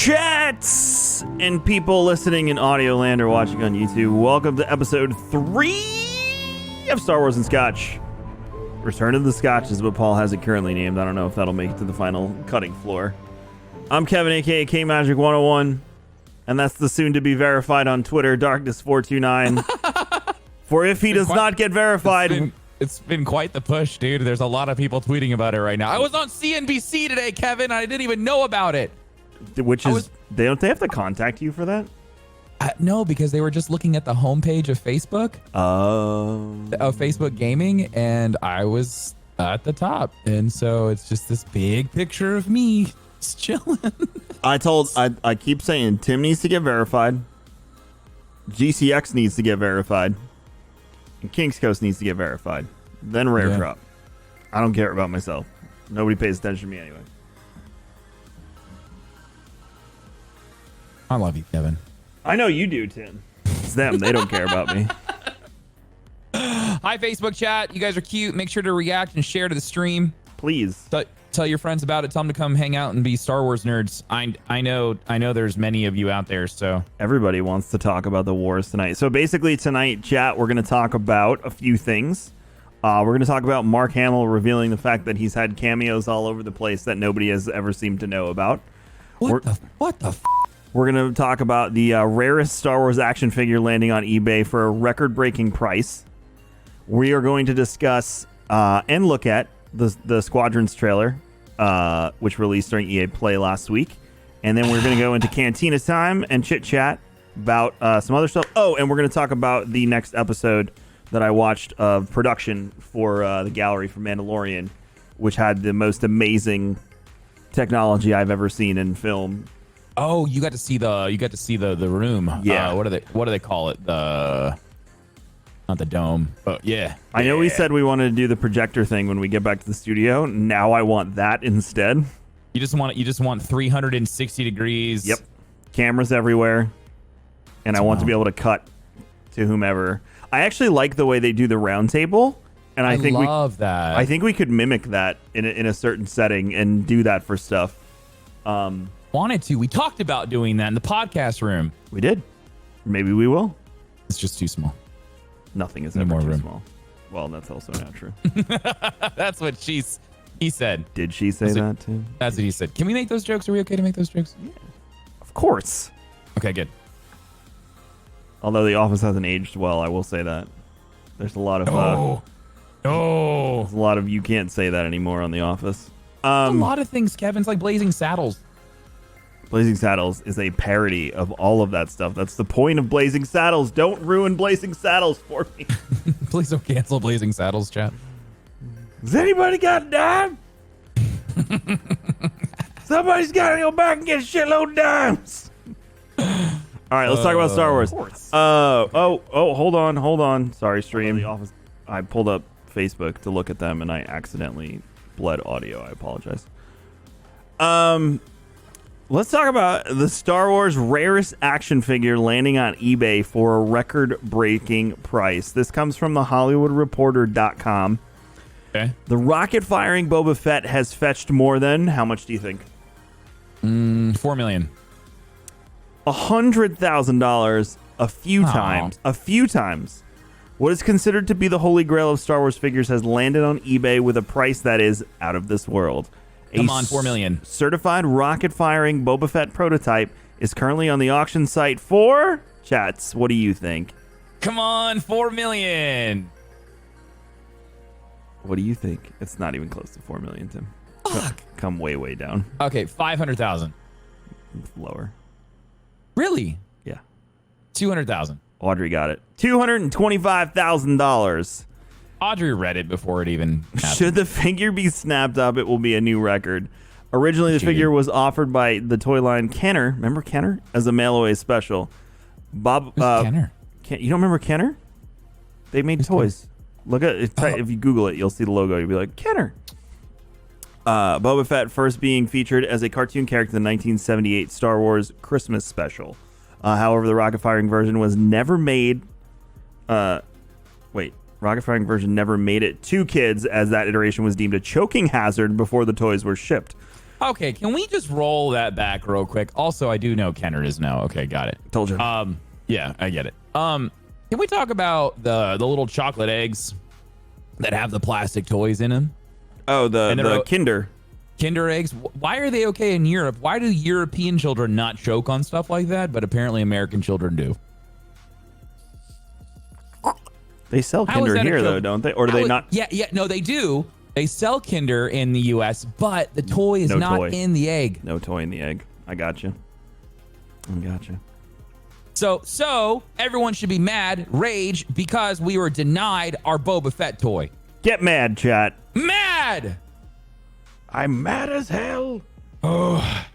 Chats and people listening in audio land or watching on YouTube, welcome to episode 3 of Star Wars and Scotch. Return of the Scotch is what Paul has it currently named. I don't know if that'll make it to the final cutting floor. I'm Kevin, aka KMagic101, and that's the soon-to-be verified on Twitter, Darkness429. For if he does not get verified... It's been quite the push, dude. There's a lot of people tweeting about it right now. I was on CNBC today, Kevin. I didn't even know about it. Which is, they have to contact you for that? No, because they were just looking at the homepage of Facebook. Of Facebook Gaming, and I was at the top. And so it's just this big picture of me just chilling. I keep saying Tim needs to get verified. GCX needs to get verified. And King's Coast needs to get verified. Then Rare Drop. I don't care about myself. Nobody pays attention to me anyway. I love you, Kevin. I know you do, Tim. It's them. They don't care about me. Hi, Facebook chat. You guys are cute. Make sure to react and share to the stream. Please. Tell your friends about it. Tell them to come hang out and be Star Wars nerds. I know there's many of you out there, so. Everybody wants to talk about the wars tonight. So basically tonight, chat, we're going to talk about a few things. We're going to talk about Mark Hamill revealing the fact that he's had cameos all over the place that nobody has ever seemed to know about. What the We're going to talk about the rarest Star Wars action figure landing on eBay for a record-breaking price. We are going to discuss and look at the Squadrons trailer, which released during EA Play last week. And then we're going to go into Cantina time and chit-chat about some other stuff. Oh, and we're going to talk about the next episode that I watched of production for the gallery for Mandalorian, which had the most amazing technology I've ever seen in film. Oh, you got to see the room. Yeah. What do they call it? Not the dome. Oh, yeah. I know we said we wanted to do the projector thing when we get back to the studio. Now I want that instead. You just want 360 degrees. Yep. Cameras everywhere. And I want to be able to cut to whomever. I actually like the way they do the round table. And I think love that. I think we could mimic that in a certain setting and do that for stuff. Wanted to. We talked about doing that in the podcast room. We did. Maybe we will. It's just too small. Nothing is No ever more too room. small. Well, that's also not true. That's what he said. Did she say that too? That's what he said. Can we make those jokes? Are we okay to make those jokes? Yeah. Of course. Okay, good. Although The Office hasn't aged well, I will say that. There's a lot of there's a lot of you can't say that anymore on The Office. A lot of things, Kevin's like Blazing Saddles. Blazing Saddles is a parody of all of that stuff. That's the point of Blazing Saddles. Don't ruin Blazing Saddles for me. Please don't cancel Blazing Saddles, chat. Has anybody got a dime? Somebody's got to go back and get a shitload of dimes. All right, let's talk about Star Wars. Hold on. Sorry, stream. I pulled up Facebook to look at them, and I accidentally bled audio. I apologize. Let's talk about the Star Wars rarest action figure landing on eBay for a record-breaking price. This comes from thehollywoodreporter.com. Okay. The rocket-firing Boba Fett has fetched more than, how much do you think? $4 million. $100,000 a few times. What is considered to be the holy grail of Star Wars figures has landed on eBay with a price that is out of this world. Come on, $4 million. Certified rocket-firing Boba Fett prototype is currently on the auction site for... Chats, what do you think? Come on, $4 million. What do you think? It's not even close to $4 million, Tim. Fuck. Come way, way down. Okay, 500,000. Lower. Really? Yeah. 200,000. Audrey got it. $225,000. Audrey read it before it even happened. Should the figure be snapped up, it will be a new record. Originally, the figure was offered by the toy line Kenner. Remember Kenner? As a mail-away special. Kenner? You don't remember Kenner? They made toys. Look at it. If you Google it, you'll see the logo. You'll be like, Kenner. Boba Fett first being featured as a cartoon character in the 1978 Star Wars Christmas special. However, the rocket-firing version was never made... rocket-firing version never made it to kids, as that iteration was deemed a choking hazard before the toys were shipped. Okay, can we just roll that back real quick? Also, I do know Kenner is no. Okay, got it. Told you. Yeah, I get it. Can we talk about the little chocolate eggs that have the plastic toys in them? Oh, the Kinder eggs. Why are they okay in Europe? Why do European children not choke on stuff like that, but apparently American children do? They sell Kinder here, though, don't they? Or do they not? Yeah, no, they do. They sell Kinder in the U.S., but the toy is not in the egg. No toy in the egg. I got you. So everyone should be mad, rage, because we were denied our Boba Fett toy. Get mad, chat. Mad! I'm mad as hell. Oh.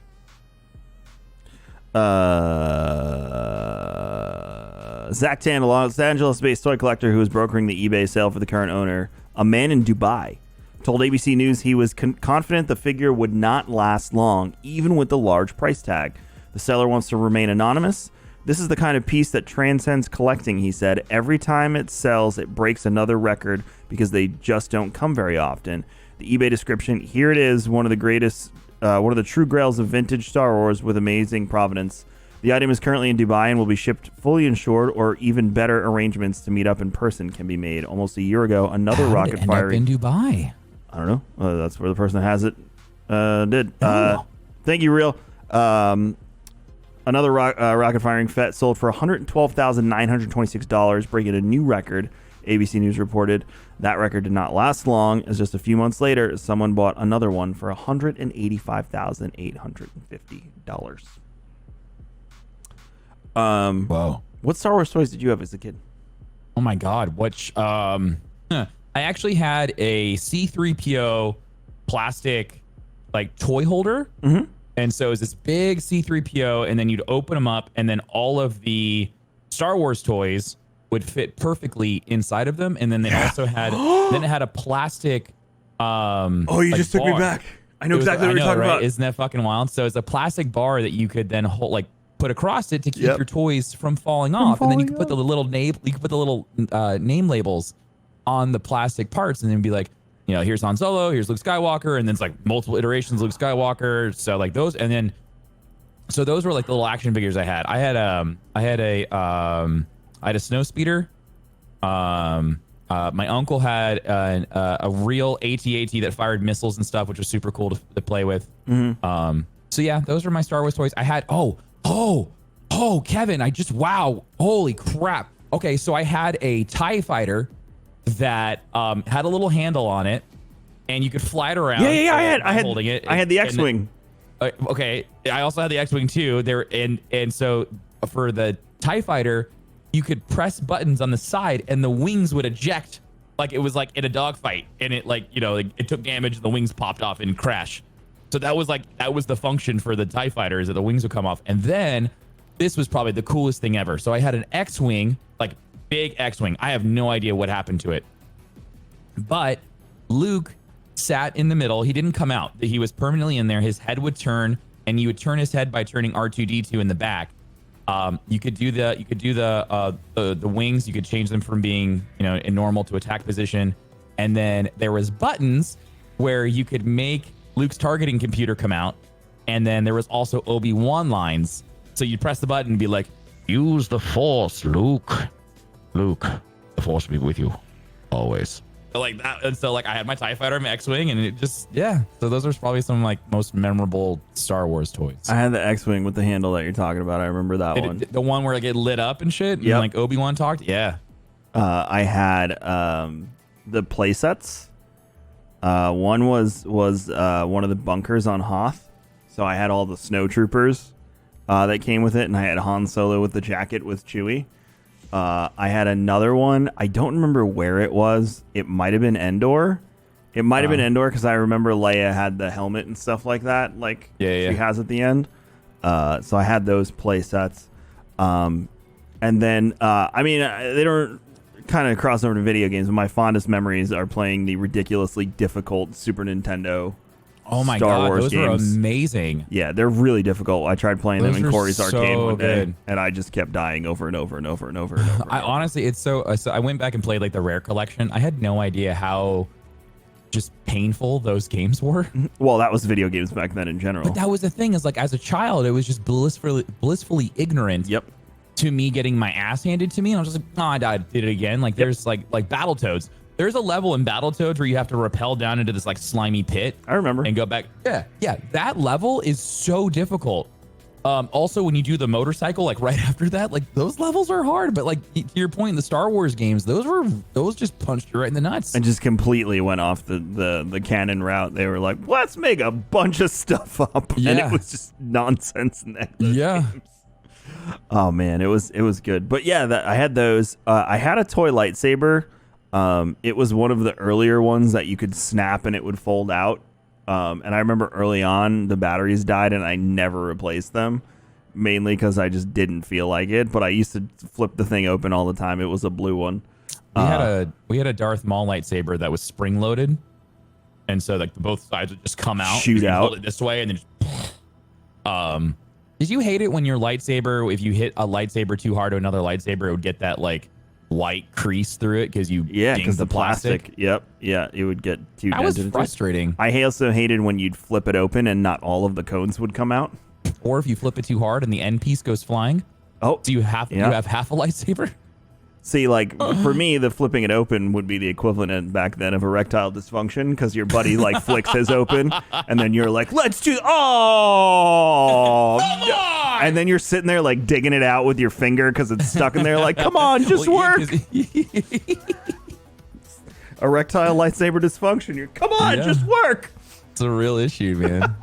Zach Tan, a Los Angeles-based toy collector who was brokering the eBay sale for the current owner, a man in Dubai, told ABC News he was confident the figure would not last long, even with the large price tag. The seller wants to remain anonymous. This is the kind of piece that transcends collecting, he said. Every time it sells, it breaks another record because they just don't come very often. The eBay description, here it is, one of the greatest, one of the true grails of vintage Star Wars with amazing provenance. The item is currently in Dubai and will be shipped fully insured, or even better arrangements to meet up in person can be made. Almost a year ago, another rocket firing. End up in Dubai? I don't know. That's where the person that has it did. Oh. Thank you, Real. Another rocket firing FET sold for $112,926, breaking a new record. ABC News reported that record did not last long, as just a few months later, someone bought another one for $185,850. Wow. What Star Wars toys did you have as a kid? Oh my God. I actually had a C-3PO plastic like toy holder. Mm-hmm. And so it was this big C-3PO, and then you'd open them up, and then all of the Star Wars toys would fit perfectly inside of them. And then they also had, then it had a plastic. You like just took me back. I know exactly what you're talking about. Isn't that fucking wild? So it's a plastic bar that you could then hold, like put across it to keep your toys from falling off. And then you could put the little name, name labels on the plastic parts, and then be like, you know, here's Han Solo, here's Luke Skywalker, and then it's like multiple iterations of Luke Skywalker. So like those, and then, so those were like the little action figures I had. I had a snow speeder. My uncle had a real AT-AT that fired missiles and stuff, which was super cool to play with. Mm-hmm. So yeah, those are my Star Wars toys. I had, Kevin, holy crap. Okay, so I had a TIE fighter that had a little handle on it, and you could fly it around. I had holding it. I had the X-Wing. Okay, I also had the X-Wing too. And so for the TIE fighter, you could press buttons on the side, and the wings would eject like it was like in a dogfight, and it it took damage, and the wings popped off and crash. So that was the function for the TIE fighter, is that the wings would come off. And then this was probably the coolest thing ever. So I had an X-Wing, like big X-Wing. I have no idea what happened to it, but Luke sat in the middle. He didn't come out. He was permanently in there. His head would turn, and you would turn his head by turning R2-D2 in the back. You could do the wings. You could change them from being, in normal to attack position. And then there was buttons where you could make Luke's targeting computer come out. And then there was also Obi-Wan lines. So you'd press the button and be like, use the Force, Luke. Luke, the Force will be with you always. So like that. And so like I had my TIE fighter and my X-Wing, and it just, yeah. So those are probably some like most memorable Star Wars toys. I had the X-Wing with the handle that you're talking about. I remember that one. The one where like it lit up and shit. Yeah. And like Obi-Wan talked. Yeah. I had the play sets. One was one of the bunkers on Hoth. So I had all the snowtroopers that came with it, and I had Han Solo with the jacket with Chewie. I had another one. I don't remember where it was. It might have been Endor. It might have been Endor, because I remember Leia had the helmet and stuff like that. Like she has at the end. So I had those play sets. And then, they don't kind of cross over to video games, but my fondest memories are playing the ridiculously difficult Super Nintendo Star Wars those games. were amazing. Yeah, they're really difficult. I tried playing them in Corey's arcade one day, good. and I just kept dying over and over and over and over and over. I honestly, it's so I went back and played like the Rare collection. I had no idea how just painful those games were. Well, that was video games back then in general. But that was the thing, is like as a child, it was just blissfully ignorant. Yep. To me getting my ass handed to me, and I was just like, oh, I did it again. Like there's like Battletoads. There's a level in Battletoads where you have to rappel down into this like slimy pit. I remember. And go back. Yeah. That level is so difficult. Also, when you do the motorcycle, like right after that, like those levels are hard. But like to your point, in the Star Wars games, those just punched you right in the nuts. And just completely went off the canon route. They were like, let's make a bunch of stuff up. Yeah. And it was just nonsense in that. Yeah. Games. Oh man, it was good. But yeah, I had those. I had a toy lightsaber. It was one of the earlier ones that you could snap and it would fold out. And I remember early on the batteries died and I never replaced them, mainly because I just didn't feel like it. But I used to flip the thing open all the time. It was a blue one. We had a Darth Maul lightsaber that was spring loaded, and so like both sides would just come out, shoot out hold it this way, and then just. Did you hate it when your lightsaber, if you hit a lightsaber too hard to another lightsaber, it would get that like white crease through it because you because the plastic. Yep, yeah, it would get too. That was frustrating. I also hated when you'd flip it open and not all of the cones would come out, or if you flip it too hard and the end piece goes flying. Oh, so you have half a lightsaber. See, like for me, the flipping it open would be the equivalent back then of erectile dysfunction because your buddy like flicks his open and then you're like, let's do, and then you're sitting there like digging it out with your finger because it's stuck in there like, come on, just work. Erectile lightsaber dysfunction. Come on, just work. It's a real issue, man.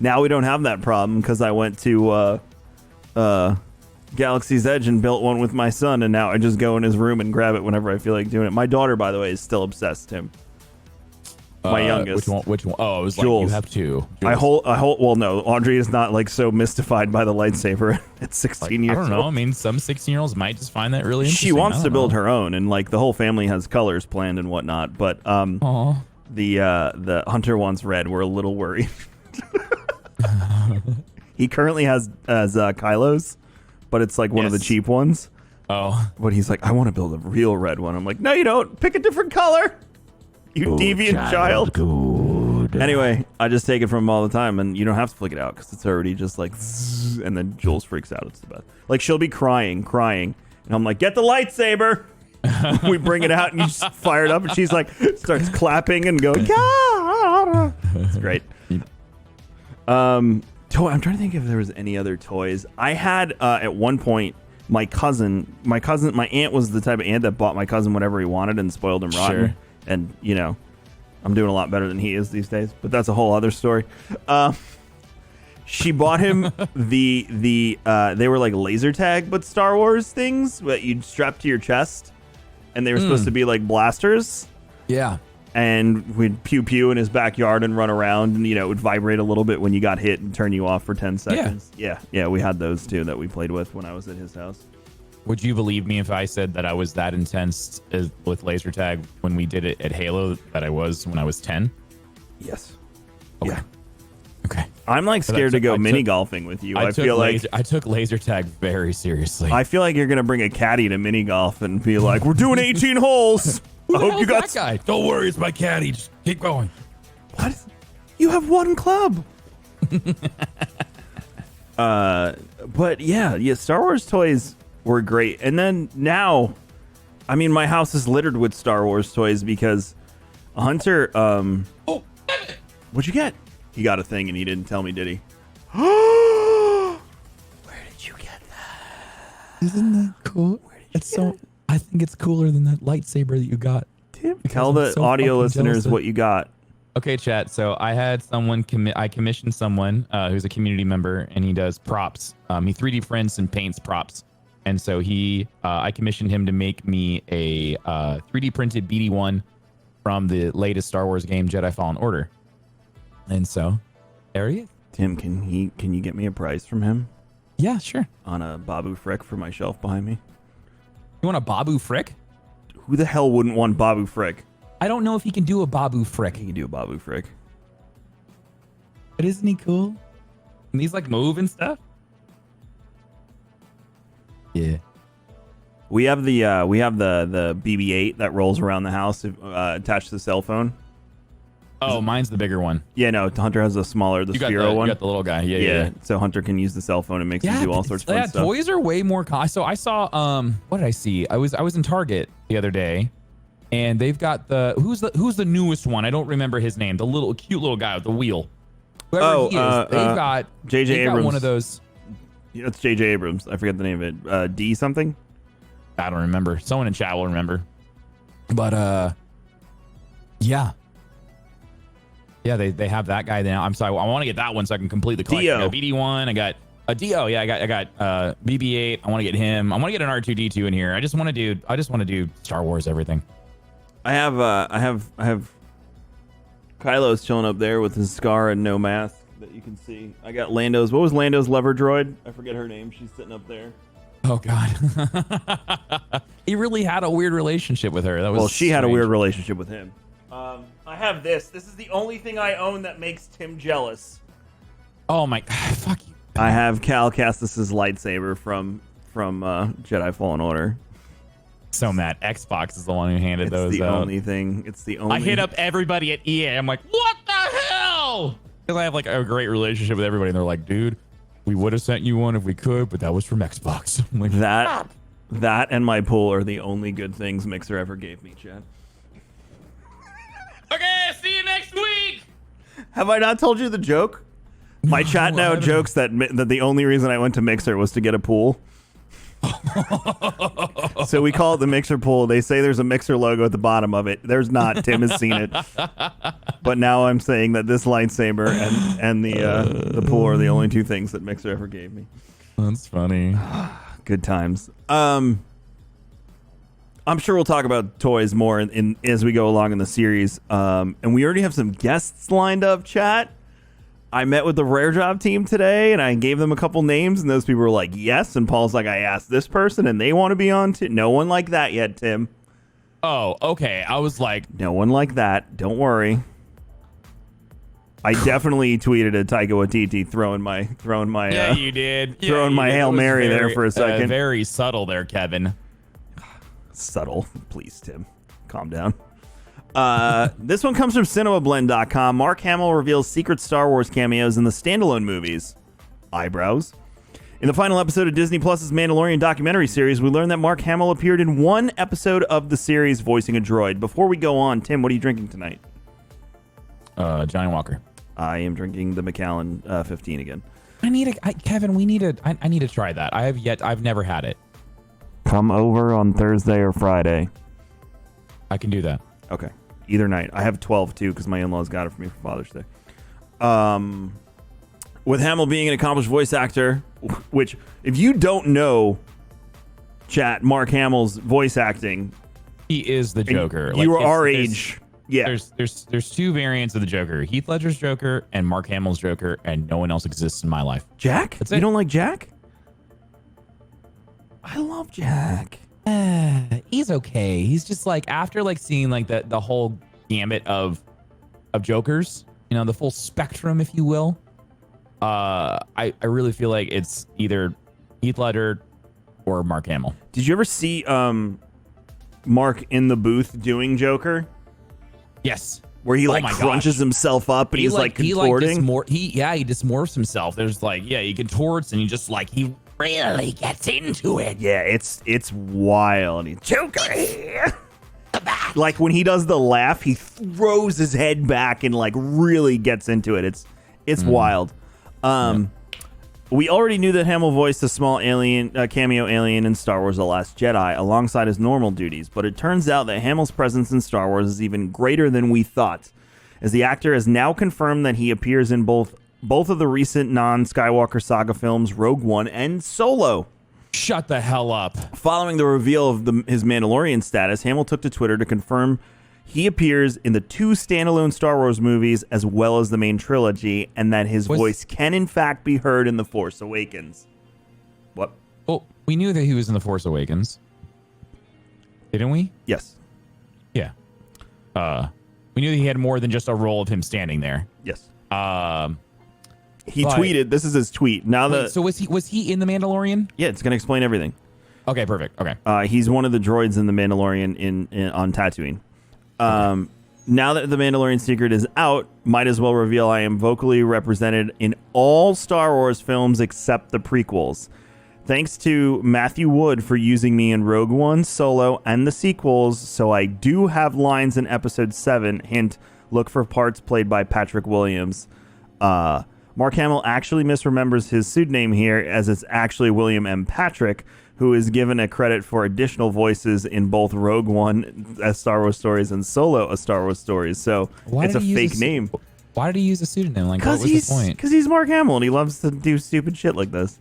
Now we don't have that problem because I went to Galaxy's Edge and built one with my son, and now I just go in his room and grab it whenever I feel like doing it. My daughter, by the way, is still obsessed, Tim. My youngest. Which one? Oh, it was Jules. Like you have two. Jules. Well, no, Audrey is not like so mystified by the lightsaber at 16 years old. I don't know. I mean, some 16-year-olds might just find that really interesting. She wants to build her own, and like the whole family has colors planned and whatnot. But the Hunter wants red. We're a little worried. He currently has Kylo's. But it's like one of the cheap ones. Oh. But he's like, I want to build a real red one. I'm like, no, you don't. Pick a different color. You deviant child. Good. Anyway, I just take it from him all the time, and you don't have to flick it out because it's already just like, zzz, and then Jules freaks out. It's the best. Like she'll be crying, and I'm like, get the lightsaber. We bring it out, and you just fire it up, and she's like, starts clapping and going, yeah. It's great. I'm trying to think if there was any other toys. I had at one point my aunt was the type of aunt that bought my cousin whatever he wanted and spoiled him rotten. Sure. And you know, I'm doing a lot better than he is these days. But that's a whole other story. She bought him they were like laser tag but Star Wars things that you'd strap to your chest, and they were supposed to be like blasters. Yeah. And we'd pew pew in his backyard and run around, and you know it would vibrate a little bit when you got hit and turn you off for 10 seconds. Yeah, we had those too that we played with when I was at his house. Would you believe me if I said that I was that intense with laser tag when we did it at Halo that I was when I was 10? Yes. Okay. Yeah. Okay. I'm like scared to go mini golfing with you. I feel like I took laser tag very seriously. I feel like you're gonna bring a caddy to mini golf and be like, "We're doing 18 holes." I hope you got that guy. Don't worry, it's my caddy. Just keep going. What? You have one club. But yeah, Star Wars toys were great. And then now, I mean, my house is littered with Star Wars toys because Hunter. What'd you get? He got a thing and he didn't tell me, did he? Where did you get that? Isn't that cool? I think it's cooler than that lightsaber that you got. Tim, tell the audio listeners what you got. Okay, chat. So I had someone I commissioned someone who's a community member, and he does props. He 3D prints and paints props, and so I commissioned him to make me a 3D printed BD-1 from the latest Star Wars game, Jedi Fallen Order. And so there he is. Tim, can you get me a price from him? Yeah, sure. On a Babu Frick for my shelf behind me. You want a Babu Frick? Who the hell wouldn't want Babu Frick? I don't know if he can do a Babu Frick. He can do a Babu Frick. But isn't he cool? Can these like move and stuff? Yeah. We have the BB-8 that rolls around the house attached to the cell phone. Oh, mine's the bigger one. Yeah, no, Hunter has the smaller, the Sphero one. You got the little guy. Yeah. So Hunter can use the cell phone and makes him do all sorts of fun stuff. Toys are way more. So I saw. What did I see? I was in Target the other day, and they've got who's the newest one? I don't remember his name. The cute little guy with the wheel. Whoever he is, they've got J.J. Abrams. Got one of those. Yeah, it's J.J. Abrams. I forget the name of it. D something. I don't remember. Someone in chat will remember. But yeah. Yeah, they have that guy now. I'm sorry. I want to get that one so I can complete the collection. I got BD1. I got a Dio. Yeah, I got BB-8. I want to get him. I want to get an R2D2 in here. I just want to do Star Wars everything. I have Kylo's chilling up there with his scar and no mask that you can see. I got Lando's. What was Lando's lover droid? I forget her name. She's sitting up there. Oh God. He really had a weird relationship with her. She had a weird relationship with him. I have this. This is the only thing I own that makes Tim jealous. Oh my God, fuck you. I have Cal Kestis's lightsaber from Jedi Fallen Order. So mad. Xbox is the one who handed those out. It's the only thing. It's the only. I hit up everybody at EA. I'm like, what the hell? Because I have like a great relationship with everybody, and they're like, dude, we would have sent you one if we could, but that was from Xbox. I'm like, that and my pool are the only good things Mixer ever gave me, Chad. Okay, see you next week. Have I not told you the joke? My chat now jokes that the only reason I went to Mixer was to get a pool. So we call it the Mixer pool. They say there's a Mixer logo at the bottom of it. There's not. Tim has seen it. But now I'm saying that this lightsaber and the pool are the only two things that Mixer ever gave me. That's funny. Good times. I'm sure we'll talk about toys more in as we go along in the series. And we already have some guests lined up, chat. I met with the Rare Job team today, and I gave them a couple names, and those people were like, yes. And Paul's like, I asked this person, and they want to be on too. No one like that yet, Tim. Oh, okay. I was like... No one like that. Don't worry. I definitely tweeted at Taika Waititi throwing my yeah, you did. Throwing my Hail Mary there for a second. Very subtle there, Kevin. Subtle. Please, Tim. Calm down. This one comes from cinemablend.com. Mark Hamill reveals secret Star Wars cameos in the standalone movies. Eyebrows. In the final episode of Disney Plus's Mandalorian documentary series, we learned that Mark Hamill appeared in one episode of the series voicing a droid. Before we go on, Tim, what are you drinking tonight? Johnny Walker. I am drinking the Macallan 15 again. Kevin, I need to try that. I've never had it. Come over on Thursday or Friday. I can do that. Okay. Either night. I have 12 too because my in-laws got it for me for Father's Day. With Hamill being an accomplished voice actor, which if you don't know, chat, Mark Hamill's voice acting, he is the Joker. You are our age. Yeah. There's two variants of the Joker: Heath Ledger's Joker and Mark Hamill's Joker, and no one else exists in my life. Jack? You don't like Jack? I love Jack. He's okay. He's just like, after like seeing like the whole gamut of Jokers, you know, the full spectrum, if you will. I really feel like it's either Heath Ledger or Mark Hamill. Did you ever see Mark in the booth doing Joker? Yes. Where he crunches himself up and he's like contorting. He dysmorphs himself. There's he contorts and he just he really gets into it. Yeah, it's wild. He's Joker. Like when he does the laugh, he throws his head back and really gets into it. It's wild. We already knew that Hamill voiced a small cameo alien in Star Wars The Last Jedi alongside his normal duties, but it turns out that Hamill's presence in Star Wars is even greater than we thought, as the actor has now confirmed that he appears in both of the recent non-Skywalker saga films, Rogue One and Solo. Shut the hell up. Following the reveal of his Mandalorian status, Hamill took to Twitter to confirm he appears in the 2 standalone Star Wars movies as well as the main trilogy, and that his voice can in fact be heard in The Force Awakens. What? Well, we knew that he was in The Force Awakens. Didn't we? Yes. Yeah. We knew that he had more than just a role of him standing there. Yes. He tweeted, this is his tweet. So was he in The Mandalorian? Yeah, it's going to explain everything. Okay, perfect. Okay. He's one of the droids in The Mandalorian on Tatooine. Now that The Mandalorian secret is out, might as well reveal I am vocally represented in all Star Wars films except the prequels. Thanks to Matthew Wood for using me in Rogue One, Solo, and the sequels, so I do have lines in Episode 7. Hint, look for parts played by Patrick Williams. Mark Hamill actually misremembers his pseudonym here, as it's actually William M. Patrick, who is given a credit for additional voices in both Rogue One, A Star Wars Stories, and Solo, A Star Wars Stories. So it's a fake name. Why did he use a pseudonym? Like, what was the point? Because he's Mark Hamill, and he loves to do stupid shit like this.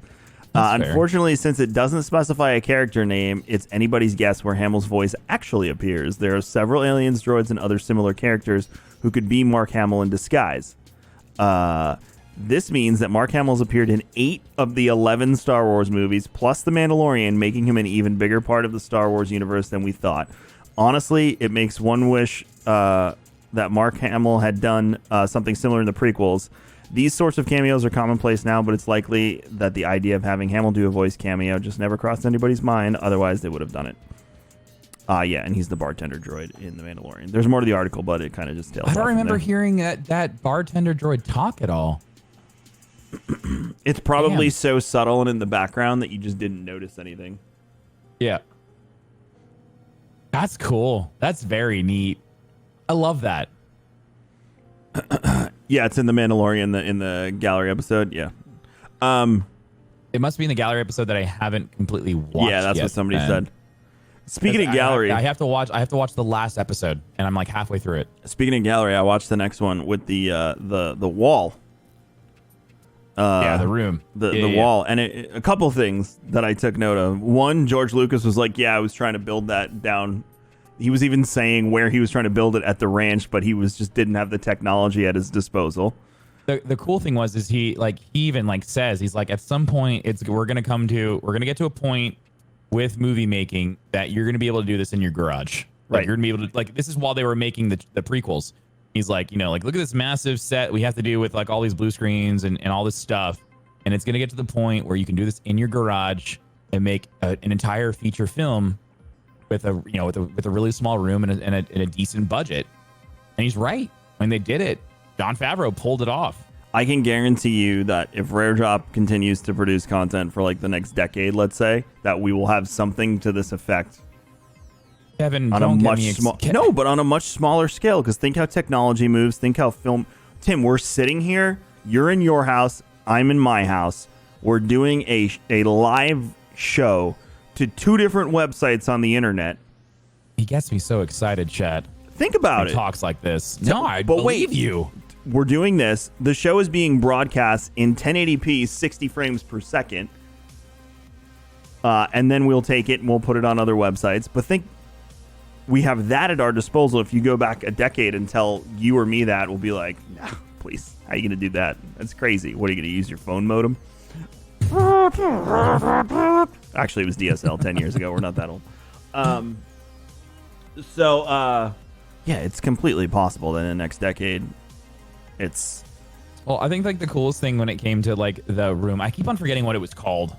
Unfortunately, since it doesn't specify a character name, it's anybody's guess where Hamill's voice actually appears. There are several aliens, droids, and other similar characters who could be Mark Hamill in disguise. This means that Mark Hamill's appeared in 8 of the 11 Star Wars movies, plus The Mandalorian, making him an even bigger part of the Star Wars universe than we thought. Honestly, it makes one wish that Mark Hamill had done something similar in the prequels. These sorts of cameos are commonplace now, but it's likely that the idea of having Hamill do a voice cameo just never crossed anybody's mind. Otherwise, they would have done it. Yeah, and he's the bartender droid in The Mandalorian. There's more to the article, but it kind of just tails off. I don't remember hearing that bartender droid talk at all. It's probably so subtle and in the background that you just didn't notice anything. Yeah. That's cool. That's very neat. I love that. Yeah, it's in The Mandalorian in the gallery episode. Yeah. It must be in the gallery episode that I haven't completely watched. Yeah, that's yet, what somebody said. Speaking of gallery, I have to watch the last episode, and I'm like halfway through it. Speaking of gallery, I watched the next one with the wall. The room. The wall. And a couple things that I took note of. One, George Lucas was like, yeah, I was trying to build that down. He was even saying where he was trying to build it at the ranch, but he didn't have the technology at his disposal. The cool thing is he even says, he's like, at some point we're going to get to a point with movie making that you're going to be able to do this in your garage. Right. You're going to be able to, this is while they were making the prequels. He's like, look at this massive set we have to do with all these blue screens and all this stuff. And it's going to get to the point where you can do this in your garage and make an entire feature film with a really small room and a decent budget. And he's right. When they did it, Jon Favreau pulled it off. I can guarantee you that if Rare Drop continues to produce content for the next decade, let's say, that we will have something to this effect. Kevin, on a much smaller scale, because think how technology moves. Think how film. Tim, we're sitting here. You're in your house. I'm in my house. We're doing a live show to 2 different websites on the internet. He gets me so excited, Chad. Think about it. Talks like this. No, I believe you. We're doing this. The show is being broadcast in 1080p, 60 frames per second. And then we'll take it and we'll put it on other websites. But think. We have that at our disposal. If you go back a decade and tell you or me that, we'll be like, no, please, how are you going to do that? That's crazy. What, are you going to use your phone modem? Actually, it was DSL 10 years ago. We're not that old. Yeah, it's completely possible that in the next decade, it's... Well, I think the coolest thing when it came to the room, I keep on forgetting what it was called.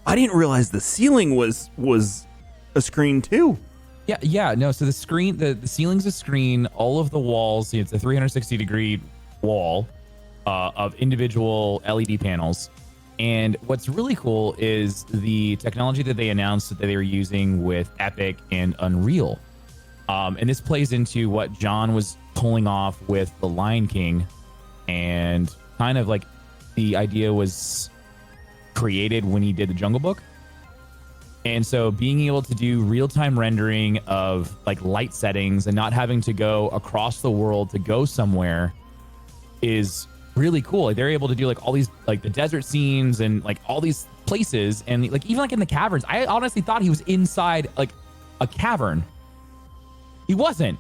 I didn't realize the ceiling was a screen too. Yeah. No, so the screen, the ceiling's a screen. All of the walls, it's a 360-degree wall of individual LED panels. And what's really cool is the technology that they announced that they were using with Epic and Unreal. And this plays into what John was pulling off with The Lion King. And kind of the idea was created when he did the Jungle Book. And so being able to do real-time rendering of light settings and not having to go across the world to go somewhere is really cool. They're able to do all these the desert scenes and all these places, and even in the caverns. I honestly thought he was inside a cavern. He wasn't.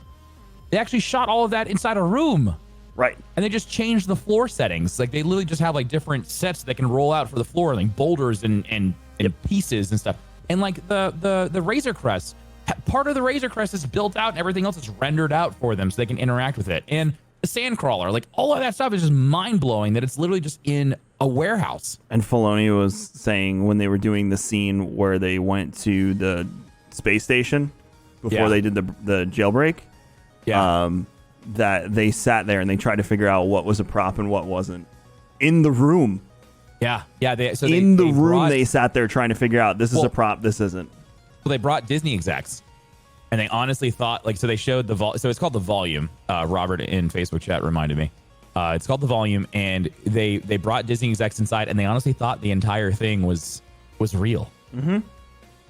They actually shot all of that inside a room. Right. And they just changed the floor settings. They literally just have different sets that can roll out for the floor, boulders and pieces and stuff. And the Razor Crest, part of the Razor Crest is built out and everything else is rendered out for them so they can interact with it. And the Sandcrawler, all of that stuff is just mind blowing that it's literally just in a warehouse. And Filoni was saying when they were doing the scene where they went to the space station before they did the jailbreak, that they sat there and they tried to figure out what was a prop and what wasn't in the room. Yeah. They sat there trying to figure out this is a prop, this isn't. So they brought Disney execs, and they honestly thought so they showed so it's called The Volume. Robert in Facebook chat reminded me. It's called The Volume, and they brought Disney execs inside, and they honestly thought the entire thing was real. Mm-hmm.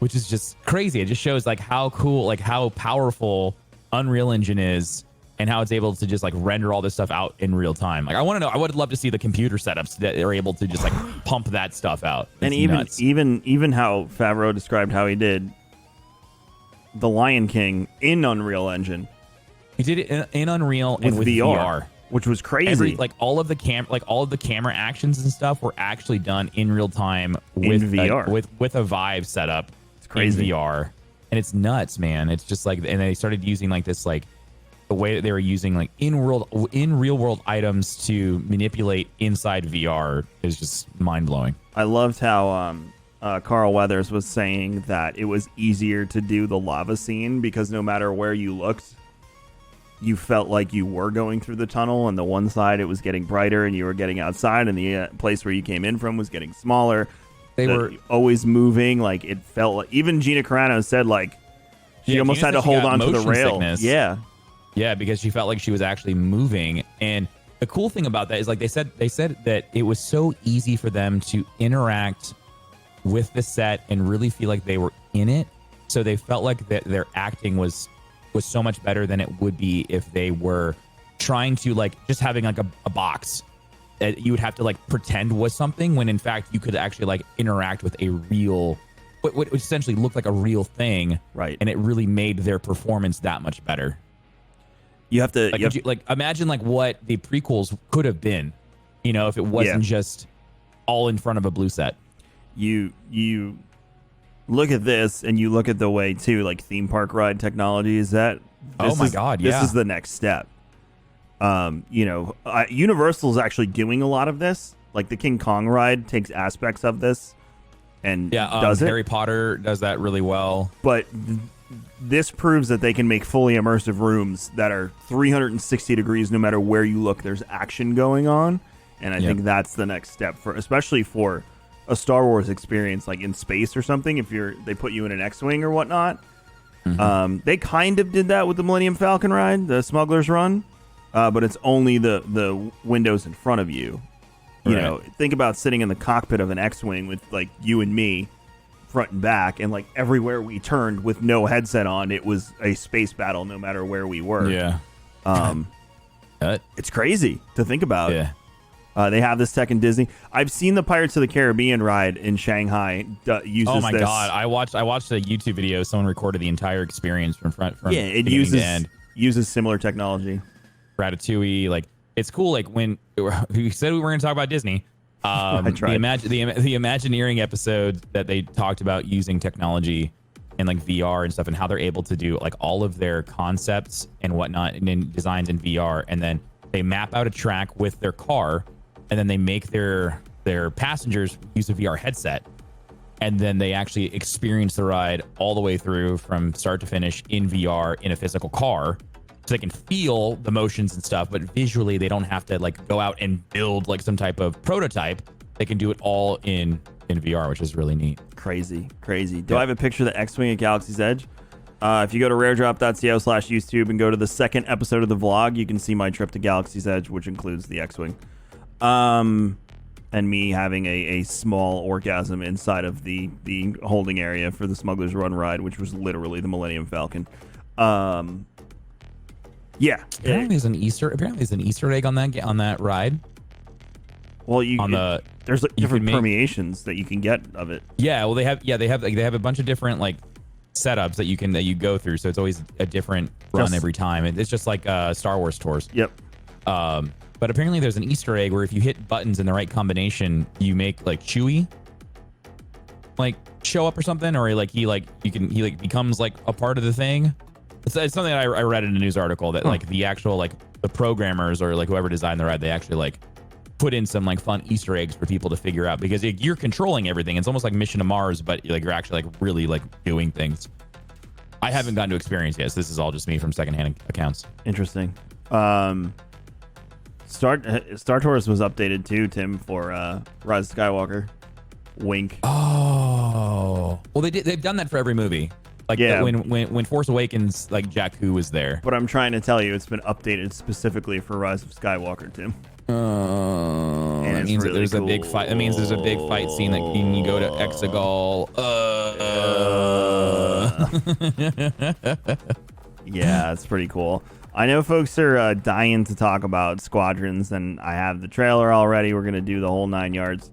Which is just crazy. It just shows how cool, how powerful Unreal Engine is, and how it's able to just render all this stuff out in real time. I want to know. I would love to see the computer setups that are able to just pump that stuff out. It's and even how Favreau described how he did The Lion King in Unreal Engine. He did it in Unreal and with VR. Which was crazy. All of the camera actions and stuff were actually done in real time with VR, with a Vive setup. It's crazy. In VR, and it's nuts, man. It's just and they started using the way that they were using in real world items to manipulate inside VR is just mind blowing. I loved how Carl Weathers was saying that it was easier to do the lava scene because no matter where you looked, you felt like you were going through the tunnel. On the one side, it was getting brighter and you were getting outside, and the place where you came in from was getting smaller. They were always moving. It felt like, even Gina Carano said she almost had to hold on to the rail. Sickness. Yeah, because she felt like she was actually moving. And the cool thing about that is they said that it was so easy for them to interact with the set and really feel like they were in it. So they felt like that their acting was so much better than it would be if they were trying to just having a box that you would have to pretend was something, when in fact you could actually interact with a real, what essentially looked like a real thing, right? And it really made their performance that much better. You have to imagine what the prequels could have been, if it wasn't just all in front of a blue set. You look at this and you look at the way too, theme park ride technology is that. Oh my God! Yeah, this is the next step. Universal is actually doing a lot of this. The King Kong ride takes aspects of this and does it. Harry Potter does that really well. But this proves that they can make fully immersive rooms that are 360 degrees no matter where you look. There's action going on, and I think that's the next step especially for a Star Wars experience, in space or something. If they put you in an X-wing or whatnot, they kind of did that with the Millennium Falcon ride, the Smuggler's Run, but it's only the windows in front of you. You know, think about sitting in the cockpit of an X-wing with you and me, front and back, and everywhere we turned with no headset on, it was a space battle no matter where we were. It's crazy to think about. They have this tech in Disney. I've seen the Pirates of the Caribbean ride in Shanghai uses Oh my God! I watched a YouTube video. Someone recorded the entire experience from it uses similar technology. Ratatouille, it's cool. When we said we were going to talk about Disney, the Imagineering episode that they talked about using technology and VR and stuff, and how they're able to do all of their concepts and whatnot and then designs in VR, and then they map out a track with their car, and then they make their passengers use a VR headset, and then they actually experience the ride all the way through from start to finish in VR in a physical car, so they can feel the motions and stuff, but visually they don't have to go out and build some type of prototype. They can do it all in VR, which is really neat. Crazy. Do I have a picture of the X-Wing at Galaxy's Edge? If you go to raredrop.co/YouTube and go to the second episode of the vlog, you can see my trip to Galaxy's Edge, which includes the X-Wing. And me having a small orgasm inside of the holding area for the Smuggler's Run ride, which was literally the Millennium Falcon. Apparently there's an Easter egg on that ride. Well, there's different permeations that you can get of it. Yeah, well they have a bunch of different setups that you go through, so it's always a different run every time. It's just like Star Wars tours. Yep. But apparently there's an Easter egg where if you hit buttons in the right combination, you make Chewie show up or something, or he becomes a part of the thing. It's something that I read in a news article that the actual the programmers or whoever designed the ride, they actually put in some like fun Easter eggs for people to figure out, because you're controlling everything. It's almost like Mission to Mars, but like you're actually like really like doing things. I haven't gotten to experience yet, so this is all just me from secondhand accounts. Interesting. Star Tours was updated too, Tim, for Rise of Skywalker. Wink. Oh, well, they've done that for every movie. Like when Force Awakens, like Jakku was there. But I'm trying to tell you, it's been updated specifically for Rise of Skywalker, Tim. That means that there's a big fight. That means there's a big fight scene that you go to Exegol. Yeah, it's pretty cool. I know folks are dying to talk about Squadrons, and I have the trailer already. We're gonna do the whole 9 yards.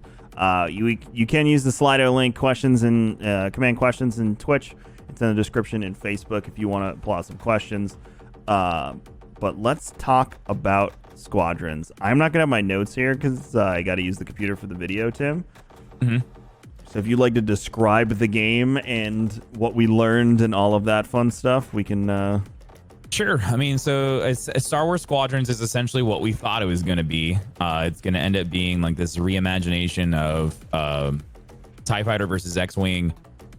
You can use the Slido link questions and command questions in Twitch. It's in the description in Facebook if you want to pull out some questions. But let's talk about Squadrons. I'm not gonna have my notes here because I got to use the computer for the video, Tim. Mm-hmm. So if you'd like to describe the game and what we learned and all of that fun stuff, we can. Sure. I mean, so Star Wars Squadrons is essentially what we thought it was going to be. It's going to end up being like this reimagination of TIE Fighter versus X-Wing